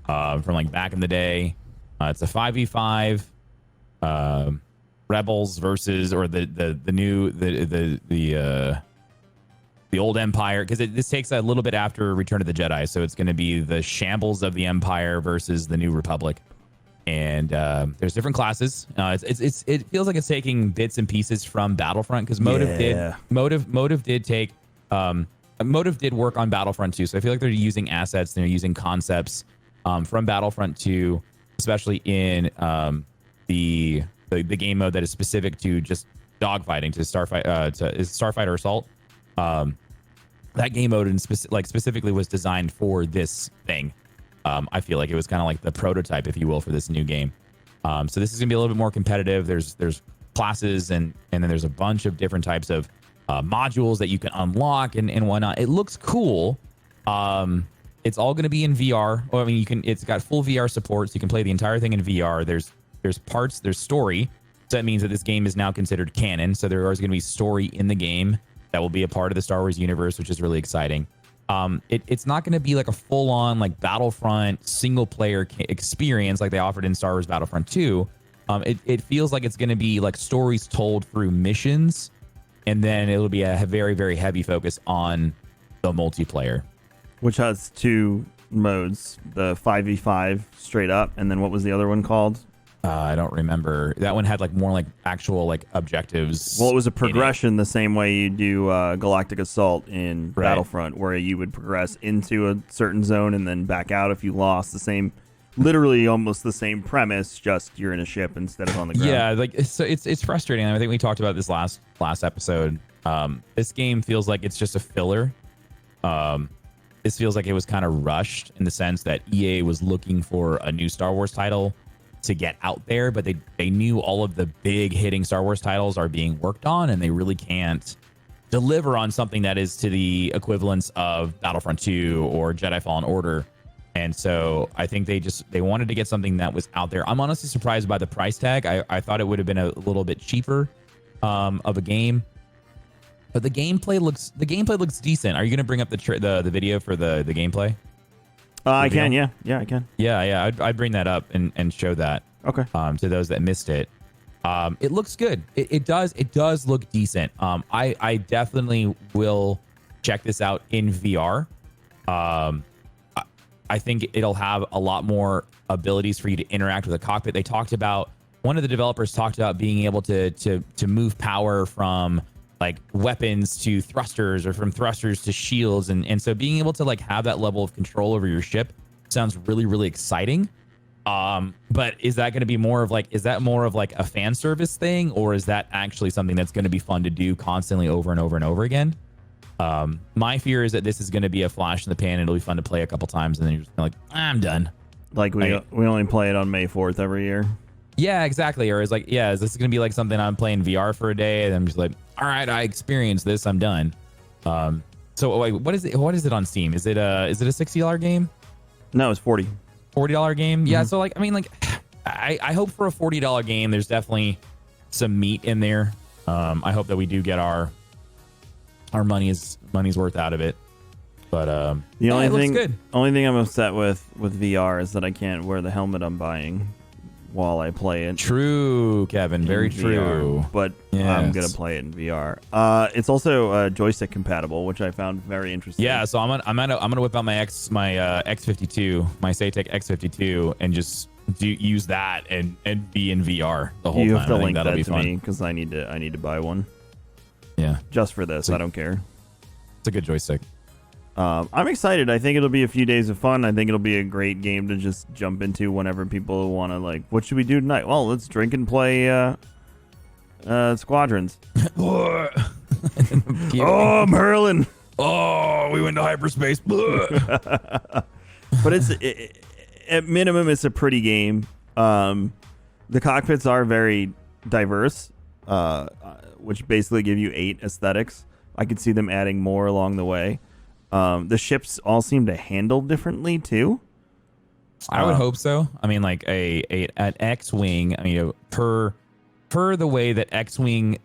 from like back in the day. It's a 5v5 Rebels versus, or the old Empire, because this takes a little bit after Return of the Jedi. So it's going to be the shambles of the Empire versus the New Republic. And there's different classes. It feels like it's taking bits and pieces from Battlefront, because Motive did take Motive did work on Battlefront 2. So I feel like they're using assets, they're using concepts from Battlefront 2, especially in the game mode that is specific to just dogfighting, to Starfighter Assault. That game mode specifically was designed for this thing. I feel like it was kind of like the prototype, if you will, for this new game. So this is gonna be a little bit more competitive. There's classes and then there's a bunch of different types of modules that you can unlock and whatnot. It looks cool. It's all gonna be in VR. I mean, it's got full VR support, so you can play the entire thing in VR. There's story. So that means that this game is now considered canon. So there is gonna be story in the game that will be a part of the Star Wars universe, which is really exciting. It's not going to be like a full-on like Battlefront single-player experience like they offered in Star Wars Battlefront 2. It feels like it's going to be like stories told through missions, and then it'll be a very, very heavy focus on the multiplayer. Which has two modes, the 5v5 straight up, and then what was the other one called? I don't remember. That one had like more like actual like objectives. Well, it was a progression the same way you do Galactic Assault in Battlefront, where you would progress into a certain zone and then back out if you lost. The same, literally almost the same premise, just you're in a ship instead of on the ground. Yeah, like it's frustrating. I think we talked about this last episode. This game feels like it's just a filler. This feels like it was kind of rushed in the sense that EA was looking for a new Star Wars title to get out there, but they knew all of the big hitting Star Wars titles are being worked on, and they really can't deliver on something that is to the equivalence of Battlefront 2 or Jedi Fallen Order. And so I think they wanted to get something that was out there. I'm honestly surprised by the price tag. I thought it would have been a little bit cheaper of a game, but the gameplay looks decent. Are you going to bring up the video for the gameplay? I can, yeah, I can. Yeah. I'd bring that up and show that. Okay. To those that missed it, it looks good. It does look decent. I definitely will check this out in VR. I think it'll have a lot more abilities for you to interact with the cockpit. One of the developers talked about being able to move power from like weapons to thrusters, or from thrusters to shields, and so being able to like have that level of control over your ship sounds really, really exciting. But is that going to be more of like a fan service thing, or is that actually something that's going to be fun to do constantly over and over and over again? My fear is that this is going to be a flash in the pan, and it'll be fun to play a couple times, and then you're just like, I'm done. Like we only play it on May 4th every year. Yeah, exactly. Or is this going to be like something I'm playing VR for a day, and I'm just like, all right, I experienced this, I'm done. So wait, what is it on Steam? Is it a $60 game? No, it's $40 game. Yeah. So like, I mean, like, I hope for a $40 game, there's definitely some meat in there. I hope that we do get our money's worth out of it. But the only it looks thing, good. only thing I'm upset with VR is that I can't wear the helmet I'm buying while I play it. True, Kevin. Very true. But I'm gonna play it in VR. It's also joystick compatible, which I found very interesting. Yeah, so I'm gonna whip out my X52, my Satec X52, and just use that and be in VR the whole time. You have to link that'll that be to fun. me because I need to buy one. Yeah, just for this. I don't care. It's a good joystick. I'm excited. I think it'll be a few days of fun. I think it'll be a great game to just jump into whenever people want to, like, what should we do tonight? Well, let's drink and play Squadrons. Oh, I'm hurling. Oh, we went to hyperspace. But at minimum, it's a pretty game. The cockpits are very diverse, which basically give you 8 aesthetics. I could see them adding more along the way. The ships all seem to handle differently too. I would hope so. I mean, like an X-wing. I mean, per the way that X-wing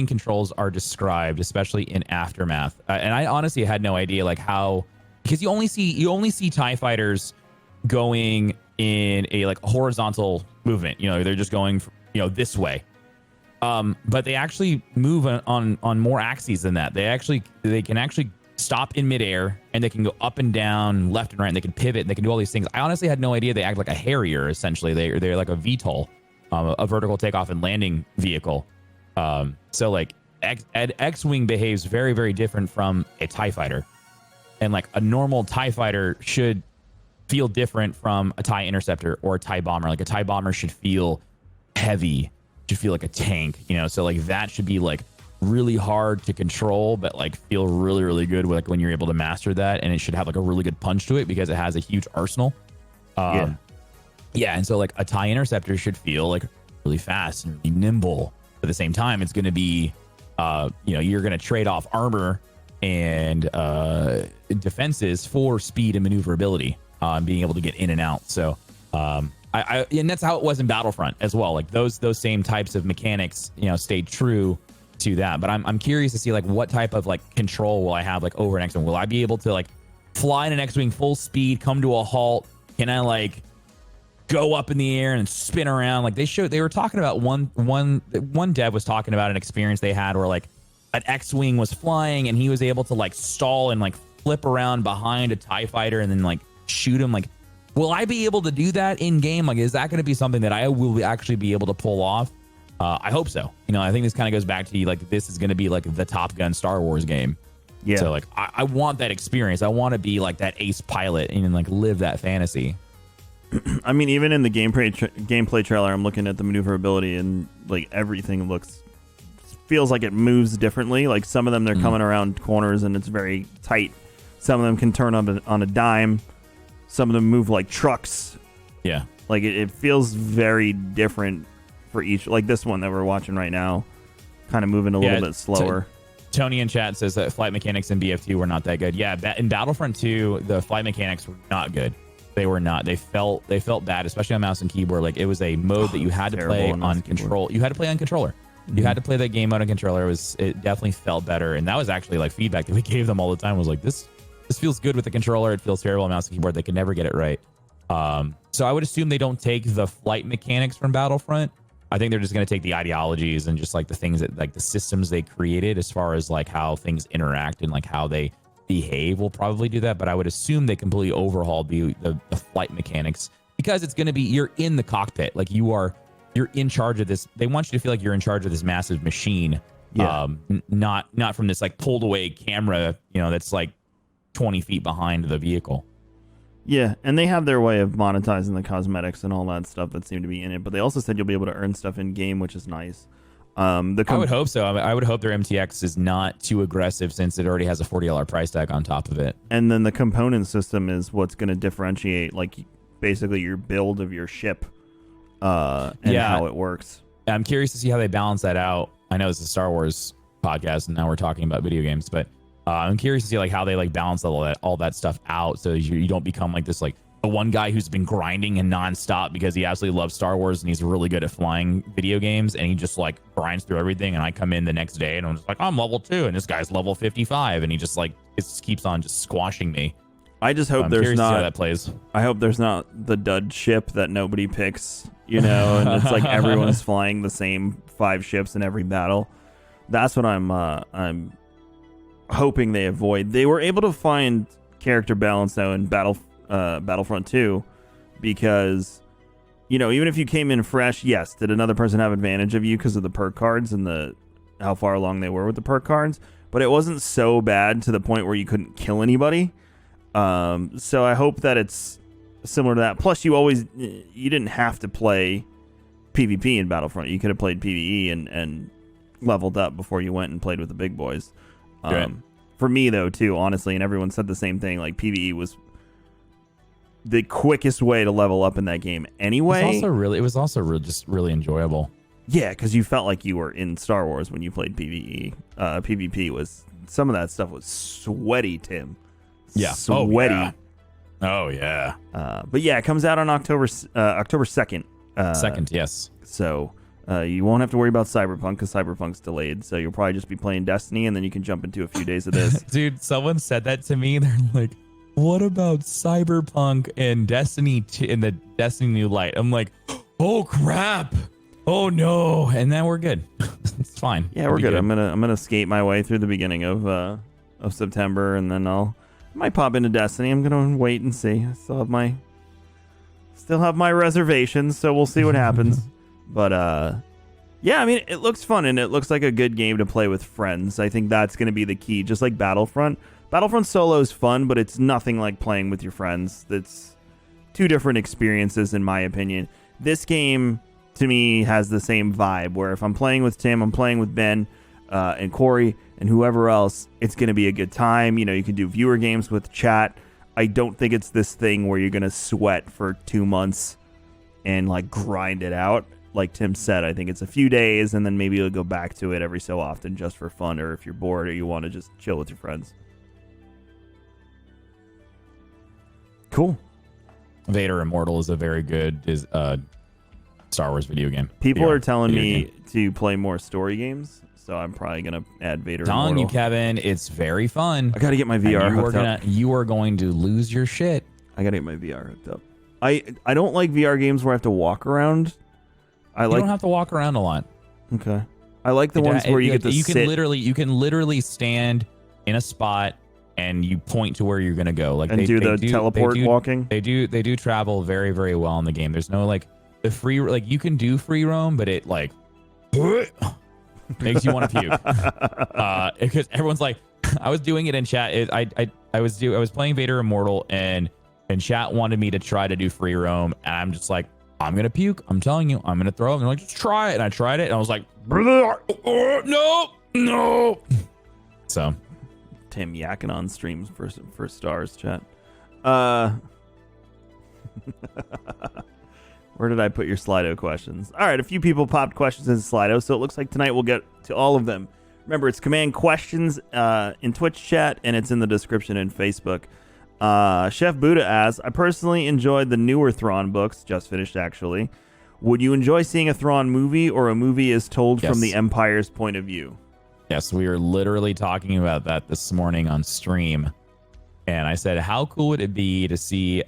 controls are described, especially in Aftermath, and I honestly had no idea like how, because you only see TIE fighters going in a like horizontal movement. You know, they're just going this way. But they actually move on more axes than that. They can actually stop in midair, and they can go up and down, left and right, and they can pivot, and they can do all these things. I honestly had no idea they act like a Harrier, essentially. They're like a VTOL, a vertical takeoff and landing vehicle. So like X-Wing behaves very, very different from a TIE fighter. And like a normal TIE fighter should feel different from a TIE Interceptor or a TIE Bomber. Like a TIE Bomber should feel heavy, should feel like a tank, so like that should be like really hard to control, but like feel really, really good like when you're able to master that, and it should have like a really good punch to it because it has a huge arsenal. And so like a TIE Interceptor should feel like really fast and really nimble. At the same time, it's going to be you're going to trade off armor and defenses for speed and maneuverability, being able to get in and out. So and that's how it was in Battlefront as well. Like those same types of mechanics, stayed true to that. But I'm curious to see like what type of like control will I have like over an X-Wing? Will I be able to like fly in an X-Wing full speed, come to a halt? Can I like go up in the air and spin around? Like they were talking about one dev was talking about an experience they had where like an X-Wing was flying and he was able to like stall and like flip around behind a TIE fighter and then like shoot him. Like, will I be able to do that in game? Like, is that going to be something that I will actually be able to pull off? I hope so. I think this kind of goes back to like, this is going to be like the Top Gun Star Wars game. Yeah. So like, I want that experience. I want to be like that ace pilot and like live that fantasy. I mean, even in the gameplay trailer, I'm looking at the maneuverability and like everything feels like it moves differently. Like some of them, they're coming around corners and it's very tight. Some of them can turn on a dime. Some of them move like trucks. Yeah. Like it feels very different for each. Like this one that we're watching right now, kind of moving a little bit slower. Tony in chat says that flight mechanics in BF2 were not that good. Yeah, in Battlefront 2, the flight mechanics were not good. They were not. They felt bad, especially on mouse and keyboard. Like it was a mode that you had to play on control. You had to play on controller. You had to play that game mode on controller. It definitely felt better, and that was actually like feedback that we gave them all the time. Was like this feels good with the controller. It feels terrible on mouse and keyboard. They could never get it right. So I would assume they don't take the flight mechanics from Battlefront. I think they're just going to take the ideologies and just like the things that like the systems they created as far as like how things interact and like how they behave will probably do that. But I would assume they completely overhauled the flight mechanics because it's going to be, you're in the cockpit. Like you're in charge of this. They want you to feel like you're in charge of this massive machine. Yeah. Not from this like pulled away camera, that's like 20 feet behind the vehicle. Yeah, and they have their way of monetizing the cosmetics and all that stuff that seem to be in it. But they also said you'll be able to earn stuff in game, which is nice. I would hope so. I would hope their MTX is not too aggressive since it already has a $40 price tag on top of it. And then the component system is what's going to differentiate, like basically your build of your ship and how it works. I'm curious to see how they balance that out. I know it's a Star Wars podcast, and now we're talking about video games, but I'm curious to see like how they like balance all that stuff out, so you don't become like this like, the one guy who's been grinding and nonstop because he absolutely loves Star Wars and he's really good at flying video games, and he just like grinds through everything. And I come in the next day and I'm just like, I'm level 2 and this guy's level 55, and he just like it just keeps on just squashing me. I just hope I'm there's curious to see not how that plays. I hope there's not the dud ship that nobody picks, you know, and it's like everyone's flying the same 5 ships in every battle. That's what I'm hoping they avoid. They were able to find character balance though in Battlefront 2, because, you know, even if you came in fresh, yes, did another person have advantage of you because of the perk cards and how far along they were with the perk cards, but it wasn't so bad to the point where you couldn't kill anybody. So I hope that it's similar to that. Plus, you didn't have to play PvP in Battlefront. You could have played PvE and leveled up before you went and played with the big boys. For me, though, too, honestly, and everyone said the same thing, like PvE was the quickest way to level up in that game anyway. It was also just really enjoyable. Yeah, because you felt like you were in Star Wars when you played PvE. PvP was, some of that stuff was sweaty, Tim. Yeah. Sweaty. Oh, yeah. But yeah, it comes out on October 2nd. Second, yes. So you won't have to worry about Cyberpunk because Cyberpunk's delayed. So you'll probably just be playing Destiny, and then you can jump into a few days of this. Dude, someone said that to me. They're like, what about Cyberpunk and Destiny in the Destiny New Light? I'm like, oh, crap. Oh, no. And then we're good. It's fine. Yeah, we're good. I'm gonna skate my way through the beginning of September, and then I might pop into Destiny. I'm gonna wait and see. I still have my reservations, so we'll see what happens. But yeah, I mean, it looks fun, and it looks like a good game to play with friends. I think that's gonna be the key. Just like Battlefront solo is fun, but it's nothing like playing with your friends. That's two different experiences, in my opinion. This game, to me, has the same vibe, where if I'm playing with Tim, I'm playing with Ben and Corey and whoever else, it's going to be a good time. You know, you can do viewer games with chat. I don't think it's this thing where you're going to sweat for 2 months and like grind it out. Like Tim said, I think it's a few days, and then maybe you'll go back to it every so often just for fun, or if you're bored or you want to just chill with your friends. Cool. Vader Immortal is a very good Star Wars video game. People are telling me to play more story games, so I'm probably going to add Vader Immortal. Telling you, Kevin, it's very fun. I got to get my VR hooked up. You are going to lose your shit. I got to get my VR hooked up. I don't like VR games where I have to walk around. You don't have to walk around a lot. Okay. I like the ones where you get to sit. You can literally stand in a spot and you point to where you're going to go. Like, and do teleport walking. They do travel very, very well in the game. There's no like the free, like you can do free roam, but it like makes you want to puke. Because everyone's like, I was doing it in chat. I was playing Vader Immortal, and chat wanted me to try to do free roam, and I'm just like, I'm gonna puke. I'm telling you, I'm gonna throw up. And they're like, just try it. And I tried it, and I was like, no. So, Tim yakking on streams for stars, chat. Where did I put your Slido questions? All right, a few people popped questions in Slido, so it looks like tonight we'll get to all of them. Remember, it's command questions in Twitch chat, and it's in the description in Facebook. Chef Buddha asks, I personally enjoyed the newer Thrawn books, just finished actually. Would you enjoy seeing a Thrawn movie, or a movie is told from the Empire's point of view? Yes, we were literally talking about that this morning on stream. And I said, how cool would it be to see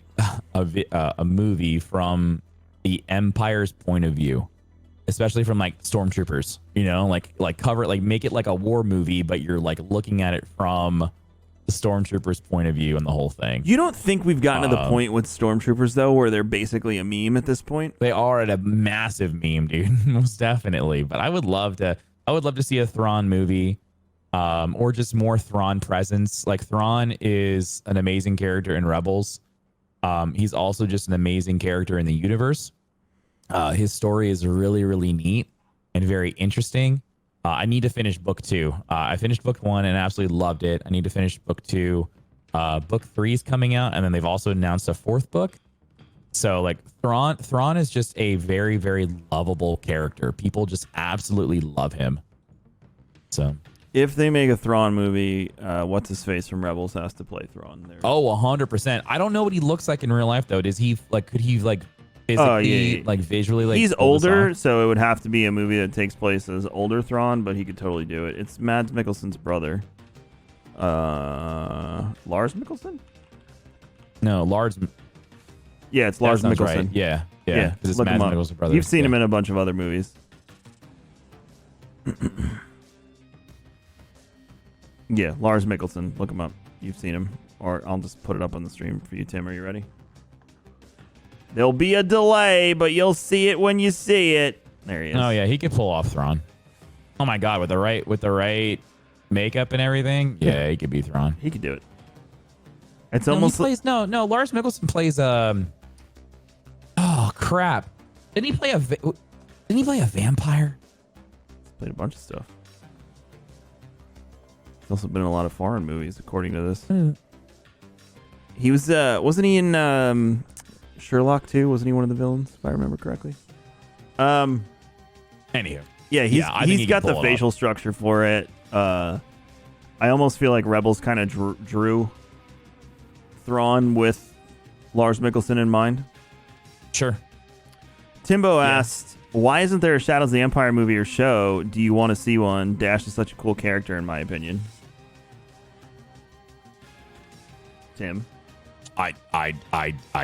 a movie from the Empire's point of view, especially from like stormtroopers, you know, like cover, like make it like a war movie, but you're like looking at it from the stormtroopers' point of view and the whole thing. You don't think we've gotten to the point with stormtroopers though, where they're basically a meme at this point? They are at a massive meme, dude. Most definitely. But I would love to see a Thrawn movie, or just more Thrawn presence. Like, Thrawn is an amazing character in Rebels. He's also just an amazing character in the universe. His story is really, really neat and very interesting. I need to finish book 2. I finished book 1 and absolutely loved it. I need to finish book 2. Book 3 is coming out, and then they've also announced a 4th book. So, like, Thrawn is just a very, very lovable character. People just absolutely love him. So If they make a Thrawn movie, what's his face from Rebels has to play Thrawn. There. Oh, 100%. I don't know what he looks like in real life though. Does he like? Could he like physically, like visually, like? He's older, so it would have to be a movie that takes place as older Thrawn, but he could totally do it. It's Mads Mikkelsen's brother, Lars Mikkelsen. No, Lars. Yeah, it's Lars Mikkelsen. Right. Yeah. It's look Mads him up. Mikkelsen's brother. You've seen him in a bunch of other movies. Yeah, Lars Mikkelsen. Look him up. You've seen him. Or I'll just put it up on the stream for you, Tim. Are you ready? There'll be a delay, but you'll see it when you see it. There he is. Oh yeah, he could pull off Thrawn. Oh my god, with the right makeup and everything, yeah, he could be Thrawn. He could do it. It's almost Lars Mikkelsen plays oh crap. Didn't he play a vampire? He's played a bunch of stuff. He's also been in a lot of foreign movies, according to this. He was wasn't he in Sherlock too? Wasn't he one of the villains, if I remember correctly? Anywho. Yeah, he's got the facial structure for it. I almost feel like Rebels kind of drew Thrawn with Lars Mikkelsen in mind. Sure. Timbo asked, why isn't there a Shadows of the Empire movie or show? Do you want to see one? Dash is such a cool character, in my opinion. Tim? I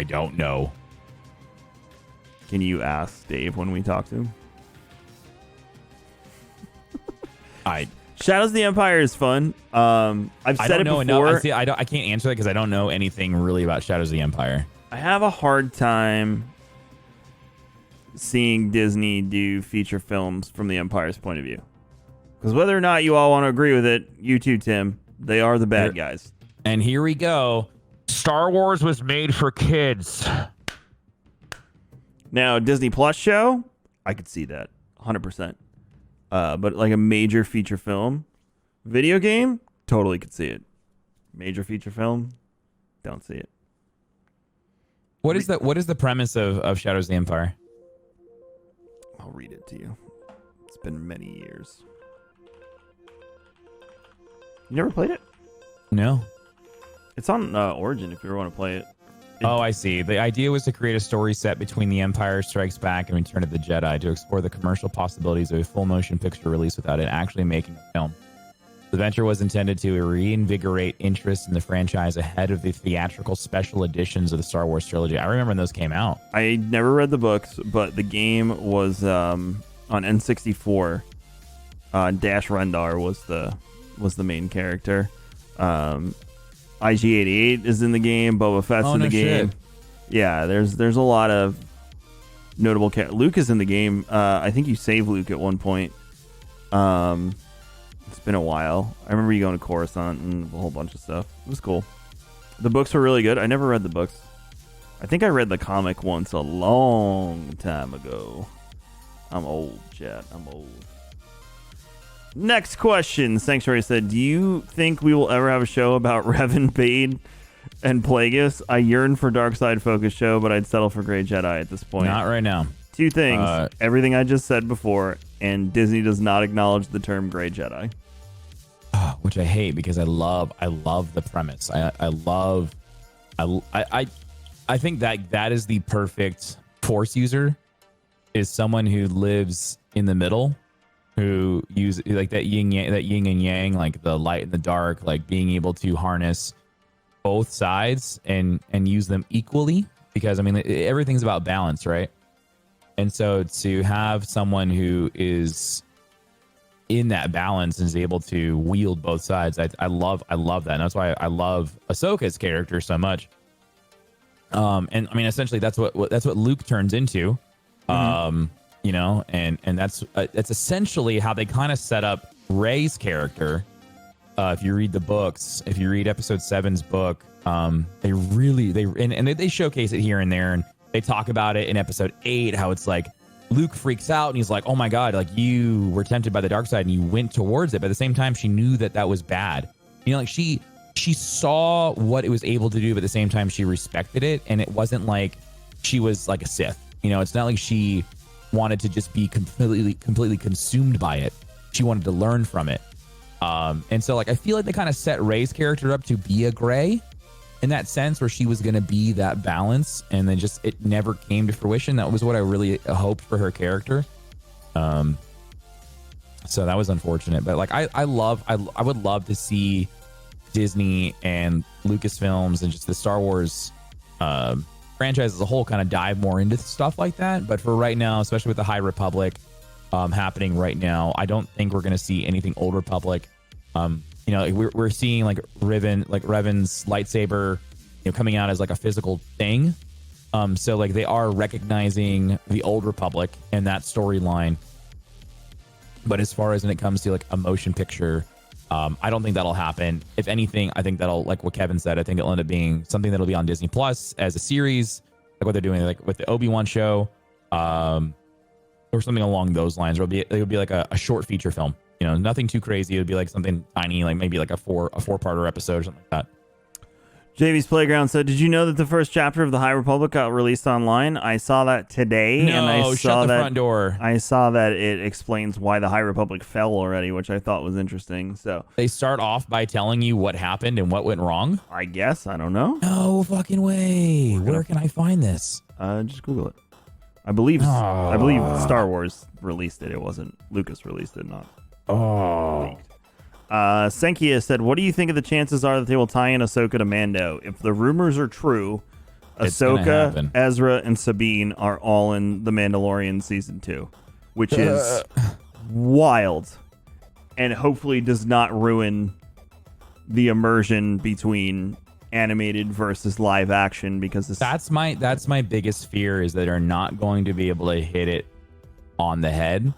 don't know. Can you ask Dave when we talk to him? Shadows of the Empire is fun. I've said it before. I can't answer that because I don't know anything really about Shadows of the Empire. I have a hard time seeing Disney do feature films from the Empire's point of view. Because whether or not you all want to agree with it, you too, Tim, they are the bad guys. And here we go. Star Wars was made for kids. Now, Disney Plus show, I could see that 100%. But like a major feature film, video game, totally could see it. Major feature film, don't see it. What is the premise of Shadows of the Empire? I'll read it to you. It's been many years. You never played it? No. It's on Origin if you ever want to play it. I see. The idea was to create a story set between The Empire Strikes Back and Return of the Jedi to explore the commercial possibilities of a full motion picture release without it actually making a film. The venture was intended to reinvigorate interest in the franchise ahead of the theatrical special editions of the Star Wars trilogy. I remember when those came out. I never read the books, but the game was on N64. Dash Rendar was the main character. IG-88 is in the game. Boba Fett's in the game. Shit. Yeah, there's a lot of notable Luke is in the game. I think you save Luke at one point. It's been a while. I remember you going to Coruscant and a whole bunch of stuff. It was cool. The books were really good. I never read the books. I think I read the comic once a long time ago. I'm old, chat. I'm old. Next question. Sanctuary said, do you think we will ever have a show about Revan, Bade, and Plagueis? I yearn for dark side focused show, but I'd settle for Grey Jedi at this point. Not right now. Two things. Everything I just said before, and Disney does not acknowledge the term Grey Jedi. Which I hate because I love the premise. I think that is the perfect Force user, is someone who lives in the middle, who use like that yin and yang, like the light and the dark, like being able to harness both sides and use them equally, because I mean everything's about balance, right? And so to have someone who is in that balance and is able to wield both sides, I love that, and that's why I love Ahsoka's character so much. And I mean essentially that's what Luke turns into. You know, and that's essentially how they kind of set up Rey's character. If you read the books, if you read Episode 7's book, they showcase it here and there, and they talk about it in Episode 8, how it's like Luke freaks out and he's like, oh my God, like you were tempted by the dark side and you went towards it. But at the same time, she knew that was bad. You know, like she saw what it was able to do, but at the same time, she respected it. And it wasn't like she was like a Sith. You know, it's not like she wanted to just be completely consumed by it. She wanted to learn from it. And so like I feel like they kind of set Rey's character up to be a Grey in that sense, where she was going to be that balance, and then just it never came to fruition. That was what I really hoped for her character. So that was unfortunate, but like I would love to see Disney and Lucasfilms and just the Star Wars franchise as a whole kind of dive more into stuff like that. But for right now, especially with the High Republic happening right now, I don't think we're going to see anything Old Republic. Like we're seeing like Revan's lightsaber, coming out as like a physical thing. So like they are recognizing the Old Republic and that storyline. But as far as when it comes to like a motion picture, I don't think that'll happen. If anything, I think that'll, like what Kevin said, I think it'll end up being something that'll be on Disney Plus as a series, like what they're doing like with the Obi-Wan show, or something along those lines. It'll be like a short feature film. Nothing too crazy. It would be like something tiny, like maybe like a four-parter episode or something like that. JV's Playground said, "Did you know that the first chapter of the High Republic got released online? I saw that today, and I saw shut the front door. I saw that it explains why the High Republic fell already, which I thought was interesting. So they start off by telling you what happened and what went wrong. I guess I don't know. No fucking way. Where can I find this? Just Google it. I believe Star Wars released it. It wasn't Lucas released it, not leaked. Senkia said, "What do you think of the chances are that they will tie in Ahsoka to Mando? If the rumors are true, Ahsoka, Ezra, and Sabine are all in The Mandalorian season 2, which is wild, and hopefully does not ruin the immersion between animated versus live action, because that's my biggest fear, is that they're not going to be able to hit it on the head."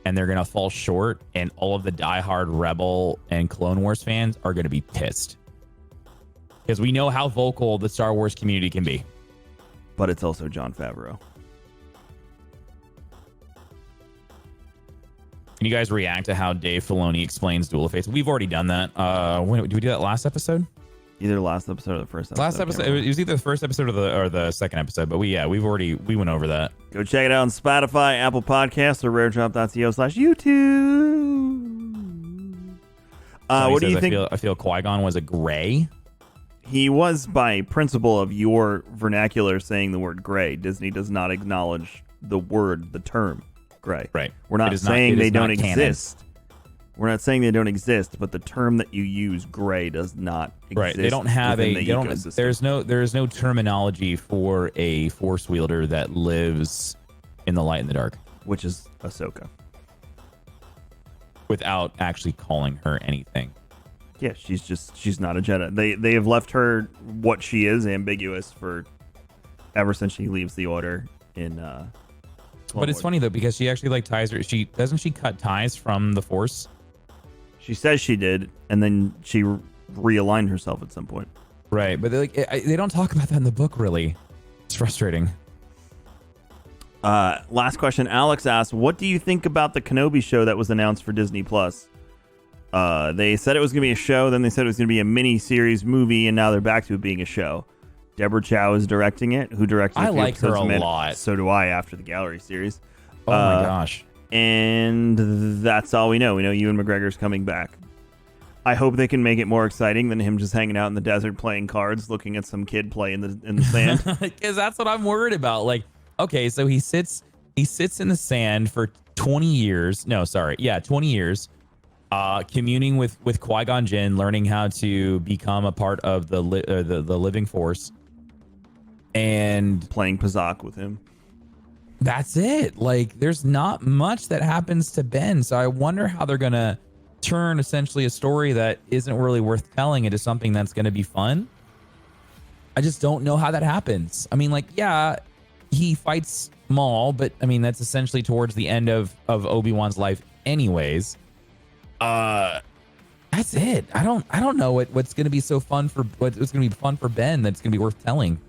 And they're going to fall short, and all of the diehard Rebel and Clone Wars fans are going to be pissed. Because we know how vocal the Star Wars community can be. But it's also Jon Favreau. Can you guys react to how Dave Filoni explains Duel of Fates? We've already done that. Did we do that last episode? Either the last episode or the first episode. Last episode. It was either the first episode or the second episode. But we went over that. Go check it out on Spotify, Apple Podcasts, or raredrop.co/YouTube. What do you think? I feel Qui-Gon was a Gray. He was, by principle of your vernacular, saying the word gray. Disney does not acknowledge the term gray. Right. We're not saying they don't exist. We're not saying they don't exist, but the term that you use, gray, does not exist. Right. They don't have ecosystem. There's no terminology for a force wielder that lives in the light and the dark, which is Ahsoka, without actually calling her anything. Yeah, she's not a Jedi. They have left her what she is ambiguous for ever since she leaves the Order in But it's funny though, because she actually ties her. She cut ties from the Force. She says she did, and then she realigned herself at some point. Right, but they don't talk about that in the book, really. It's frustrating. Last question. Alex asked, "What do you think about the Kenobi show that was announced for Disney Plus?" They said it was going to be a show, then they said it was going to be a mini-series movie, and now they're back to it being a show. Deborah Chow is directing it, who directed I like her a lot. So do I, after the Gallery series. Oh my gosh. And that's all we know. We know Ewan McGregor's coming back. I hope they can make it more exciting than him just hanging out in the desert playing cards, looking at some kid play in the sand. Because that's what I'm worried about. Like, okay, so he sits in the sand for 20 years. No, sorry. Yeah, 20 years. Communing with Qui-Gon Jinn, learning how to become a part of the living force, and playing Pazak with him. That's it. Like, there's not much that happens to Ben, so I wonder how they're gonna turn essentially a story that isn't really worth telling into something that's gonna be fun. I just don't know how that happens. I mean, like, yeah, he fights Maul, but I mean that's essentially towards the end of Obi-Wan's life, anyways. That's it. I don't know what's going to be so fun for what's going to be fun for Ben that's going to be worth telling.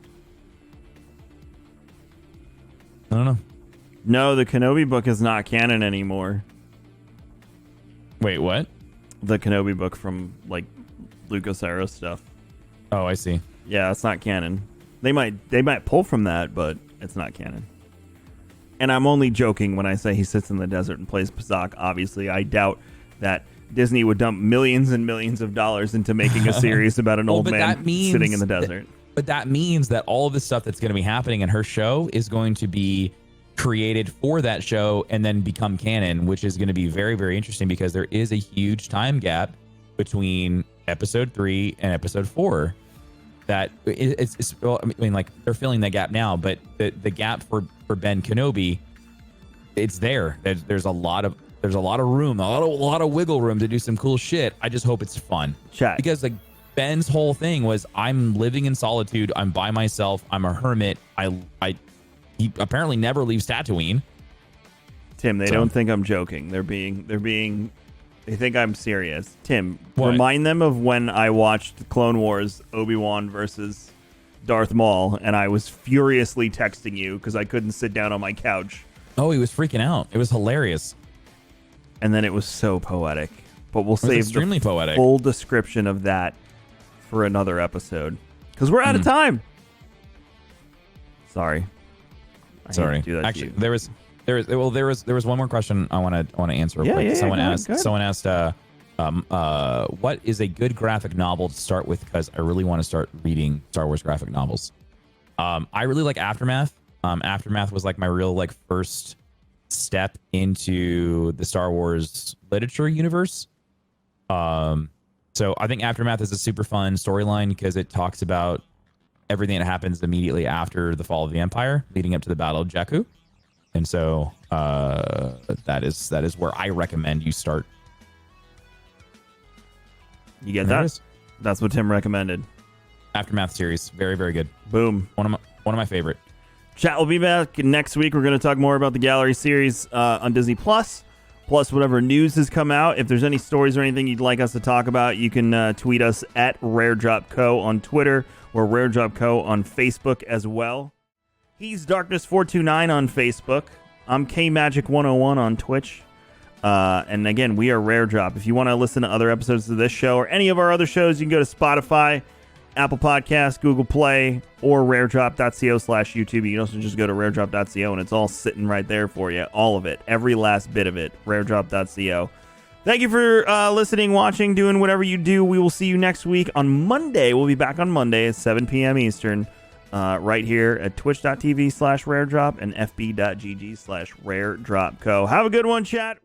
I don't know. No, the Kenobi book is not canon anymore. Wait, what? The Kenobi book from like Lucas era stuff. Oh, I see. Yeah, it's not canon. They might pull from that, but it's not canon. And I'm only joking when I say he sits in the desert and plays Pazak. Obviously, I doubt that Disney would dump millions and millions of dollars into making a series about an old man sitting in the desert. But that means that all of the stuff that's going to be happening in her show is going to be created for that show and then become canon, which is going to be very, very interesting because there is a huge time gap between episode 3 and episode 4. That it's well, I mean, like they're filling that gap now, but the gap for Ben Kenobi, it's there. There's a lot of room, a lot of wiggle room to do some cool shit. I just hope it's fun. Chat. Because like Ben's whole thing was, I'm living in solitude. I'm by myself. I'm a hermit. He apparently never leaves Tatooine. Tim, they don't think I'm joking. They think I'm serious. Tim, remind them of when I watched Clone Wars Obi-Wan versus Darth Maul, and I was furiously texting you because I couldn't sit down on my couch. Oh, he was freaking out. It was hilarious. And then it was so poetic. But we'll save extremely poetic. Full description of that for another episode because we're out of time. Sorry. I hate to do that. Actually, there was one more question I want to answer real quick. Someone asked, what is a good graphic novel to start with? Because I really want to start reading Star Wars graphic novels. I really like Aftermath. Aftermath was like my real like first step into the Star Wars literature universe. So I think Aftermath is a super fun storyline because it talks about everything that happens immediately after the fall of the Empire, leading up to the Battle of Jakku. And so that is where I recommend you start. You get that? That's what Tim recommended. Aftermath series, very, very good. Boom. One of my favorite. Chat will be back next week. We're going to talk more about the Gallery series on Disney Plus whatever news has come out. If there's any stories or anything you'd like us to talk about, you can tweet us at RareDropCo on Twitter or RareDropCo on Facebook as well. He's Darkness429 on Facebook. I'm KMagic101 on Twitch. And again, we are Rare Drop. If you want to listen to other episodes of this show or any of our other shows, you can go to Spotify, Apple Podcasts, Google Play, or raredrop.co/YouTube. You can also just go to raredrop.co, and it's all sitting right there for you. All of it. Every last bit of it. raredrop.co. Thank you for listening, watching, doing whatever you do. We will see you next week on Monday. We'll be back on Monday at 7 p.m. Eastern, right here at twitch.tv/raredrop and fb.gg/raredropco. Have a good one, chat.